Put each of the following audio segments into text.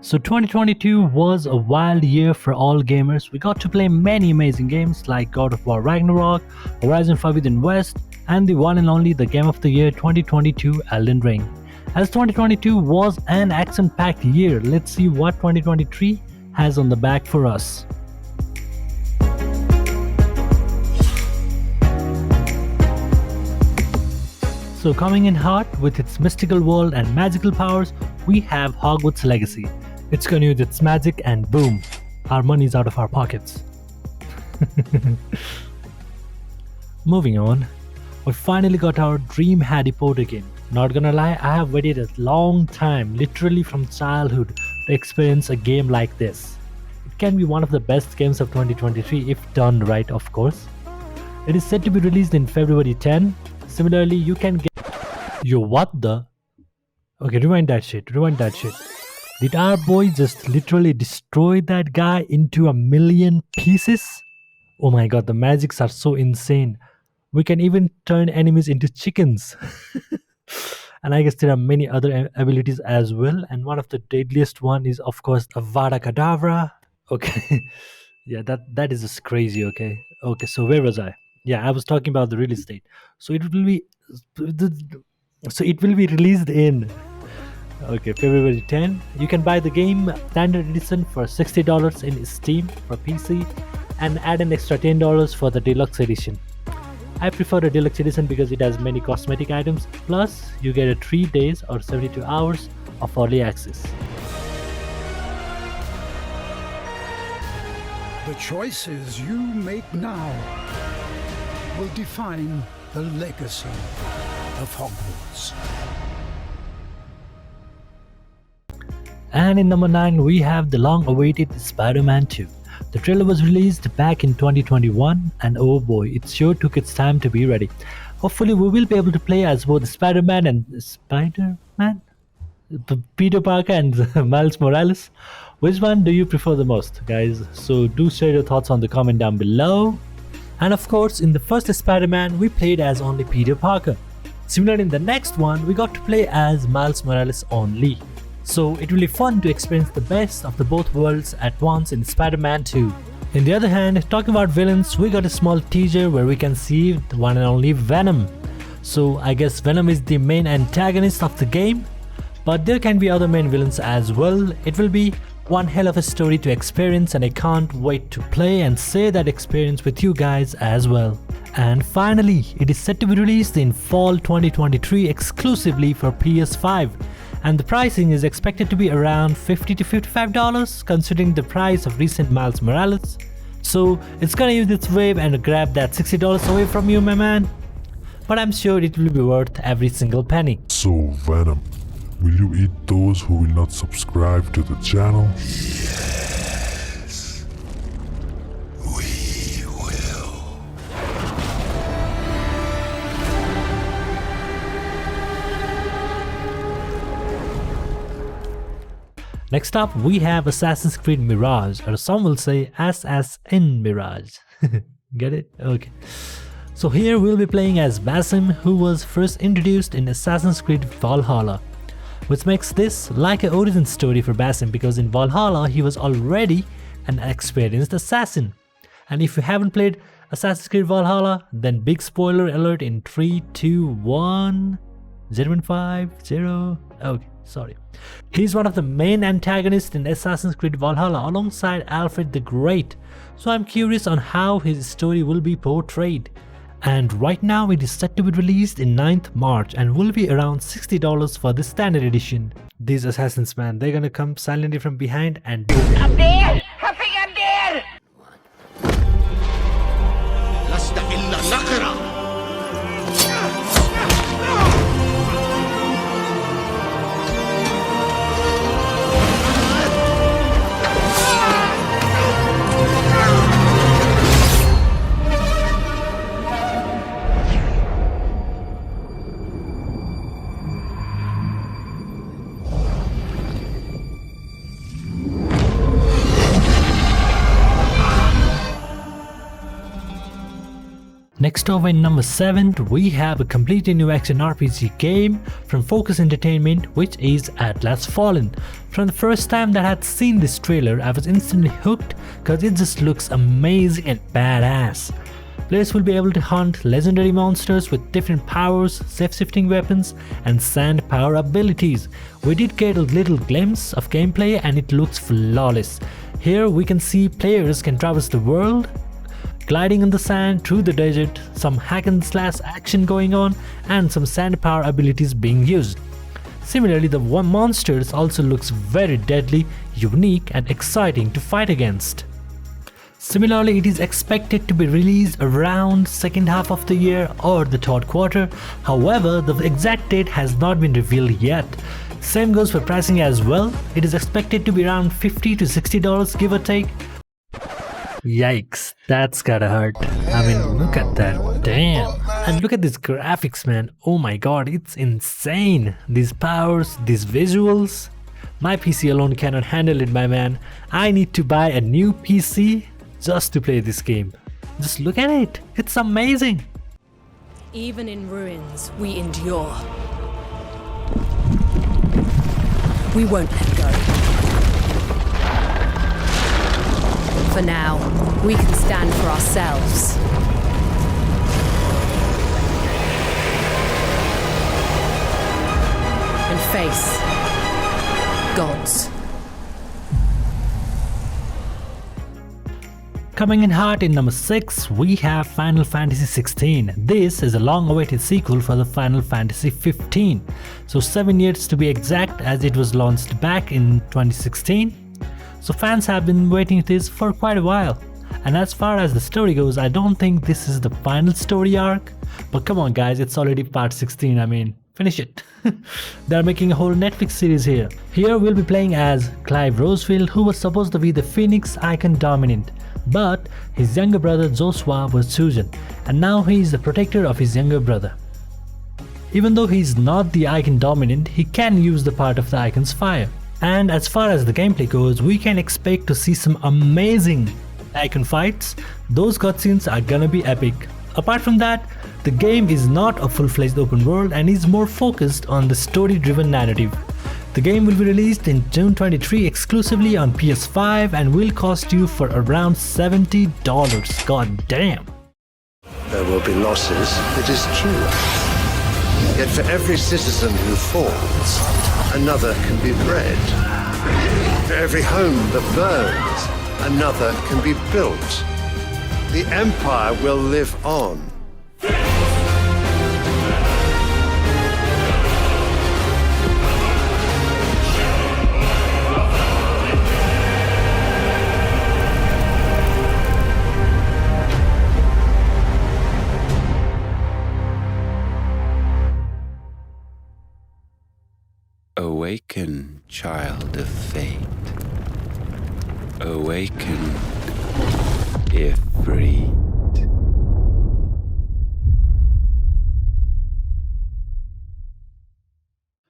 So 2022 was a wild year for all gamers. We got to play many amazing games like God of War Ragnarok, Horizon Forbidden West, and the one and only the Game of the Year 2022 Elden Ring. As 2022 was an action-packed year, let's see what 2023 has on the back for us. So coming in hot with its mystical world and magical powers, we have Hogwarts Legacy. It's gonna use its magic and boom, our money's out of our pockets. Moving on, we finally got our dream Harry Potter game. Not gonna lie, I have waited a long time, literally from childhood, to experience a game like this. It can be one of the best games of 2023 if done right, of course. It is set to be released in February 10. Similarly, you can get... Yo, what the? Okay, rewind that shit. Did our boy just literally destroy that guy into a million pieces? Oh my god, the magics are so insane. We can even turn enemies into chickens. And I guess there are many other abilities as well. And one of the deadliest one is of course Avada Kedavra. Okay. Yeah, that is just crazy, okay. Okay, so where was I? Yeah, I was talking about the release date. So it will be released in February 10. You can buy the game standard edition for $60 in Steam for PC and add an extra $10 for the deluxe edition. I prefer the deluxe edition because it has many cosmetic items, plus you get a 3 days or 72 hours of early access. The choices you make now will define the legacy of Hogwarts. And in number 9, we have the long-awaited Spiderman 2. The trailer was released back in 2021 and oh boy, it sure took its time to be ready. Hopefully we will be able to play as both Spider-Man and Spider-Man? Peter Parker and Miles Morales. Which one do you prefer the most, guys? So do share your thoughts on the comment down below. And of course, in the first Spider-Man, we played as only Peter Parker. Similarly, in the next one, we got to play as Miles Morales only. So it will be fun to experience the best of the both worlds at once in Spider-Man 2. On the other hand, talking about villains, we got a small teaser where we can see the one and only Venom. So I guess Venom is the main antagonist of the game, but there can be other main villains as well. It will be one hell of a story to experience and I can't wait to play and share that experience with you guys as well. And finally, it is set to be released in fall 2023 exclusively for PS5. And the pricing is expected to be around $50 to $55 considering the price of recent Miles Morales. So it's gonna use its wave and grab that $60 away from you, my man. But I'm sure it will be worth every single penny. So Venom, will you eat those who will not subscribe to the channel? Yes, we will. Next up, we have Assassin's Creed Mirage, or some will say Assassin Mirage. Get it? Okay. So here we'll be playing as Basim, who was first introduced in Assassin's Creed Valhalla, which makes this like an origin story for Basim because in Valhalla he was already an experienced assassin. And if you haven't played Assassin's Creed Valhalla, then big spoiler alert in 3, 2, 1, 0, 0. Okay, sorry. He's one of the main antagonists in Assassin's Creed Valhalla alongside Alfred the Great, so I'm curious on how his story will be portrayed. And right now it is set to be released in 9th March and will be around $60 for the standard edition. These assassins, man, they're gonna come silently from behind and boom. I'm dead! I think I'm dead! لست إلا نقرة. Next over in number 7, we have a completely new action RPG game from Focus Entertainment, which is Atlas Fallen. From the first time that I had seen this trailer, I was instantly hooked because it just looks amazing and badass. Players will be able to hunt legendary monsters with different powers, shape-shifting weapons, and sand power abilities. We did get a little glimpse of gameplay and it looks flawless. Here we can see players can traverse the world, gliding in the sand through the desert, some hack and slash action going on, and some sand power abilities being used. Similarly, the monsters also looks very deadly, unique, and exciting to fight against. Similarly, it is expected to be released around second half of the year or the third quarter. However, the exact date has not been revealed yet. Same goes for pricing as well. It is expected to be around $50 to $60 give or take. Yikes, that's gotta hurt. I mean, look at that, damn. And look at these graphics, man. Oh my god, it's insane. These powers, these visuals. My PC alone cannot handle it, my man. I need to buy a new PC just to play this game. Just look at it, it's amazing. Even in ruins, we endure. We won't let go. For now, we can stand for ourselves. And face gods. Coming in hot in number 6, we have Final Fantasy 16. This is a long-awaited sequel for the Final Fantasy 15. So 7 years to be exact, as it was launched back in 2016. So fans have been waiting for this for quite a while. And as far as the story goes, I don't think this is the final story arc. But come on guys, it's already part 16, I mean, finish it. They're making a whole Netflix series here. Here we'll be playing as Clive Rosefield, who was supposed to be the Phoenix Icon Dominant. But his younger brother Joshua was chosen, and now he is the protector of his younger brother. Even though he is not the Icon Dominant, he can use the part of the Icon's fire. And as far as the gameplay goes, we can expect to see some amazing Icon fights. Those cutscenes are gonna be epic. Apart from that, the game is not a full-fledged open world and is more focused on the story-driven narrative. The game will be released in June 23 exclusively on PS5 and will cost you for around $70. God damn. There will be losses, it is true. Yet for every citizen who falls, another can be bred. For every home that burns, another can be built. The Empire will live on. Awaken, child of fate. Awaken, if free.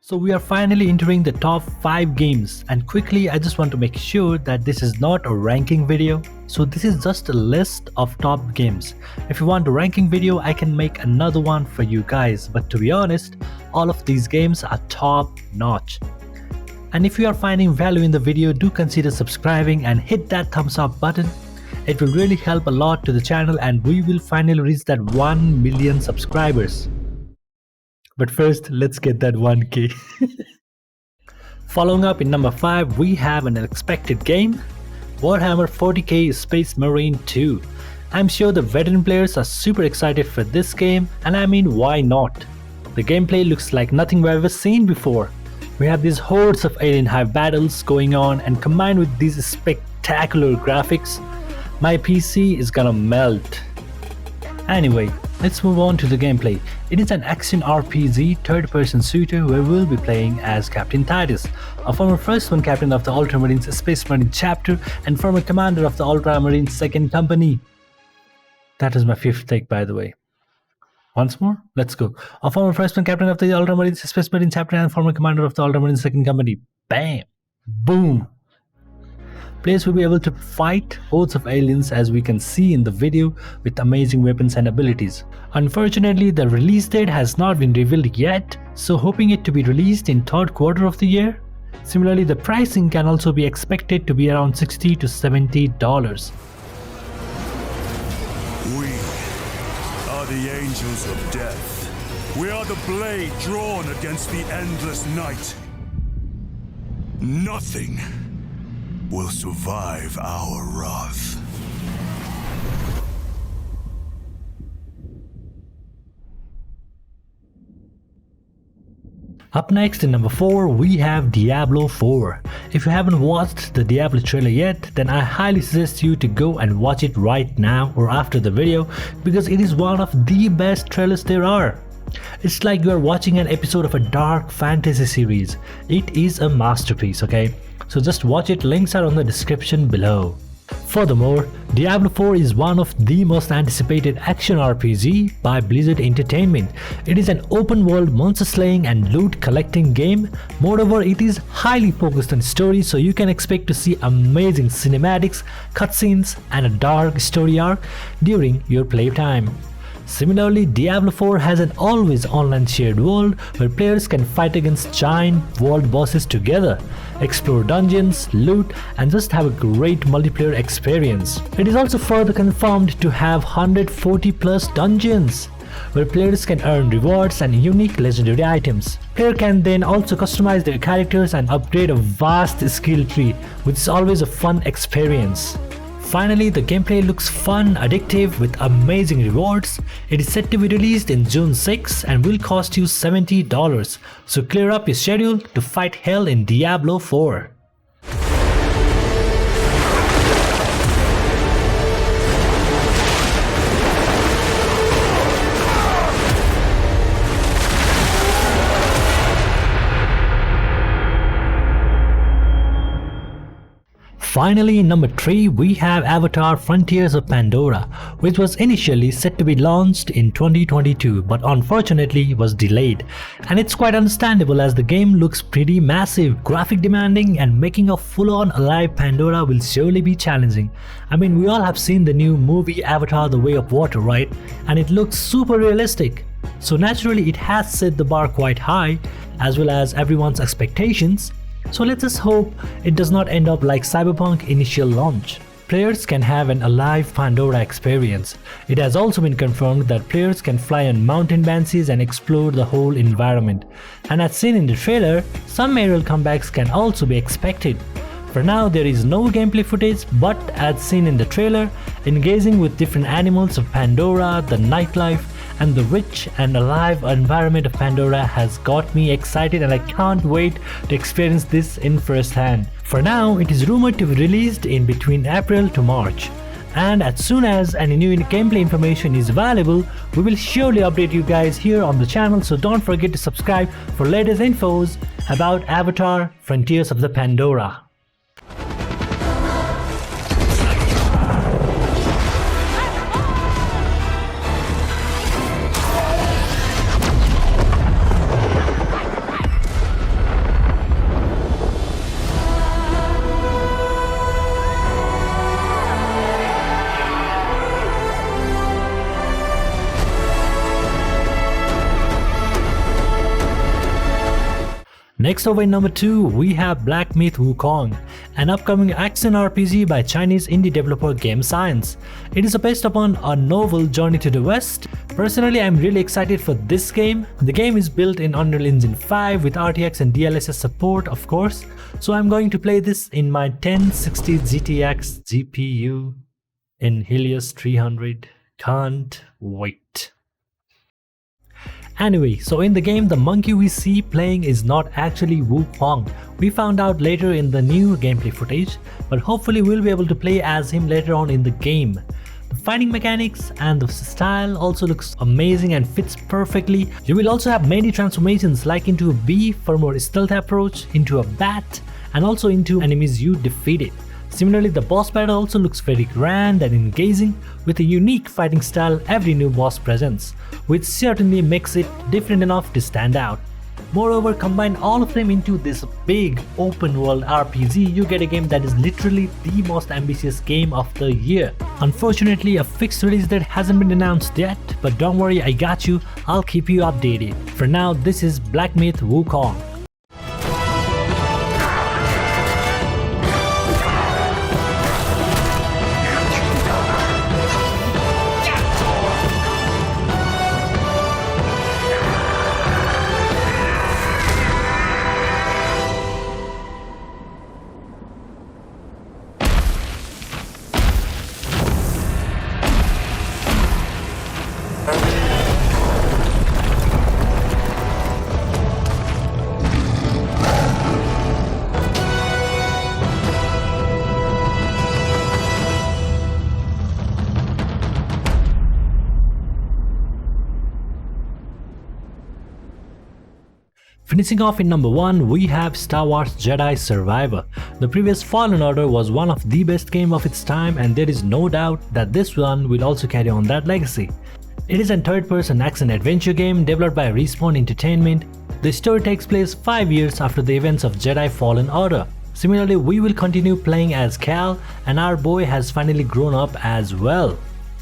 So we are finally entering the top 5 games, and quickly I just want to make sure that this is not a ranking video. So this is just a list of top games. If you want a ranking video, I can make another one for you guys, but to be honest, all of these games are top notch. And if you are finding value in the video, do consider subscribing and hit that thumbs up button. It will really help a lot to the channel and we will finally reach that 1 million subscribers. But first, let's get that 1k. Following up in number 5, we have an unexpected game, Warhammer 40k Space Marine 2. I'm sure the veteran players are super excited for this game, and I mean, why not? The gameplay looks like nothing we've ever seen before. We have these hordes of alien hive battles going on, and combined with these spectacular graphics, my PC is gonna melt. Anyway, let's move on to the gameplay. It is an action RPG third-person shooter where we'll be playing as Captain Titus, a former First One Captain of the Ultramarines Space Marine Chapter and former Commander of the Ultramarines 2nd Company. That is my 5th take, by the way. Once more, let's go. A former First One Captain of the Ultramarines Space Marine Chapter and former Commander of the Ultramarines 2nd Company. Bam! Boom! Players will be able to fight hordes of aliens as we can see in the video with amazing weapons and abilities. Unfortunately, the release date has not been revealed yet, so hoping it to be released in third quarter of the year. Similarly, the pricing can also be expected to be around $60 to $70. We are the angels of death. We are the blade drawn against the endless night. Nothing will survive our wrath. Up next in number 4, we have Diablo 4. If you haven't watched the Diablo trailer yet, then I highly suggest you to go and watch it right now or after the video, because it is one of the best trailers there are. It's like you are watching an episode of a dark fantasy series. It is a masterpiece, okay? So just watch it, links are on the description below. Furthermore, Diablo 4 is one of the most anticipated action RPG by Blizzard Entertainment. It is an open world monster slaying and loot collecting game. Moreover, it is highly focused on story, so you can expect to see amazing cinematics, cutscenes and a dark story arc during your playtime. Similarly, Diablo 4 has an always online shared world where players can fight against giant world bosses together, explore dungeons, loot, and just have a great multiplayer experience. It is also further confirmed to have 140 plus dungeons, where players can earn rewards and unique legendary items. Players can then also customize their characters and upgrade a vast skill tree, which is always a fun experience. Finally, the gameplay looks fun, addictive with amazing rewards. It is set to be released in June 6 and will cost you $70. So clear up your schedule to fight hell in Diablo 4. Finally, in number 3, we have Avatar Frontiers of Pandora, which was initially set to be launched in 2022 but unfortunately was delayed. And it's quite understandable as the game looks pretty massive, graphic demanding, and making a full-on alive Pandora will surely be challenging. I mean, we all have seen the new movie Avatar: The Way of Water, right? And it looks super realistic. So naturally it has set the bar quite high as well as everyone's expectations. So let's just hope it does not end up like Cyberpunk initial launch. Players can have an alive Pandora experience. It has also been confirmed that players can fly on mountain banshees and explore the whole environment. And as seen in the trailer, some aerial comebacks can also be expected. For now, there is no gameplay footage, but as seen in the trailer, engaging with different animals of Pandora, the nightlife, and the rich and alive environment of Pandora has got me excited, and I can't wait to experience this in first hand. For now, it is rumored to be released in between April to March. And as soon as any new gameplay information is available, we will surely update you guys here on the channel, so don't forget to subscribe for latest infos about Avatar Frontiers of the Pandora. Next over in number 2, we have Black Myth: Wukong, an upcoming action RPG by Chinese indie developer Game Science. It is based upon a novel Journey to the West. Personally, I'm really excited for this game. The game is built in Unreal Engine 5 with RTX and DLSS support, of course. So I'm going to play this in my 1060 GTX GPU in Helios 300. Can't wait. Anyway, so in the game, the monkey we see playing is not actually Wukong. We found out later in the new gameplay footage, but hopefully we'll be able to play as him later on in the game. The fighting mechanics and the style also looks amazing and fits perfectly. You will also have many transformations, like into a bee for more stealth approach, into a bat, and also into enemies you defeated. Similarly, the boss battle also looks very grand and engaging with a unique fighting style every new boss presents, which certainly makes it different enough to stand out. Moreover, combine all of them into this big open world RPG, you get a game that is literally the most ambitious game of the year. Unfortunately, a fixed release date hasn't been announced yet, but don't worry, I got you, I'll keep you updated. For now, this is Black Myth Wukong. Finishing off in number 1, we have Star Wars Jedi Survivor. The previous Fallen Order was one of the best games of its time, and there is no doubt that this one will also carry on that legacy. It is a third-person action-adventure game developed by Respawn Entertainment. The story takes place 5 years after the events of Jedi Fallen Order. Similarly, we will continue playing as Cal, and our boy has finally grown up as well.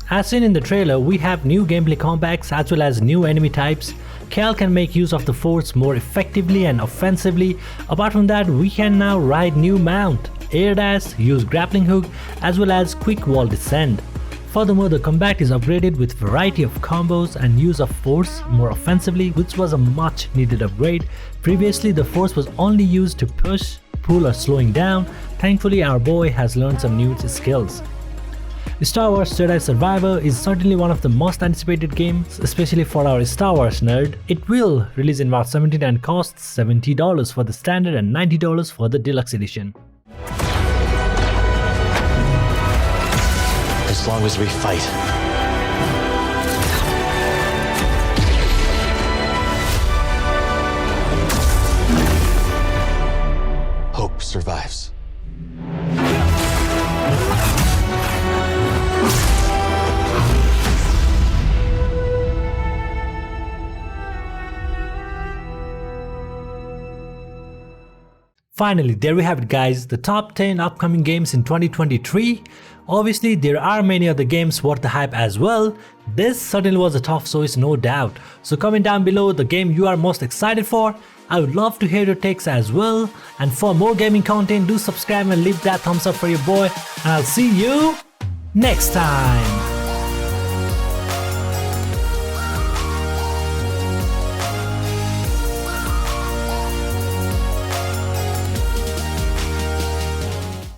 As seen in the trailer, we have new gameplay combats as well as new enemy types. Cal can make use of the Force more effectively and offensively. Apart from that, we can now ride new mount, air dash, use grappling hook as well as quick wall descent. Furthermore, the combat is upgraded with variety of combos and use of Force more offensively, which was a much needed upgrade. Previously, the Force was only used to push, pull or slowing down. Thankfully, our boy has learned some new skills. Star Wars Jedi Survivor is certainly one of the most anticipated games, especially for our Star Wars nerd. It will release in March 17 and costs $70 for the standard and $90 for the deluxe edition. As long as we fight. Hope survives. Finally, there we have it guys, the top 10 upcoming games in 2023. Obviously, there are many other games worth the hype as well. This certainly was a tough choice, no doubt. So comment down below the game you are most excited for. I would love to hear your takes as well. And for more gaming content, do subscribe and leave that thumbs up for your boy. And I'll see you next time.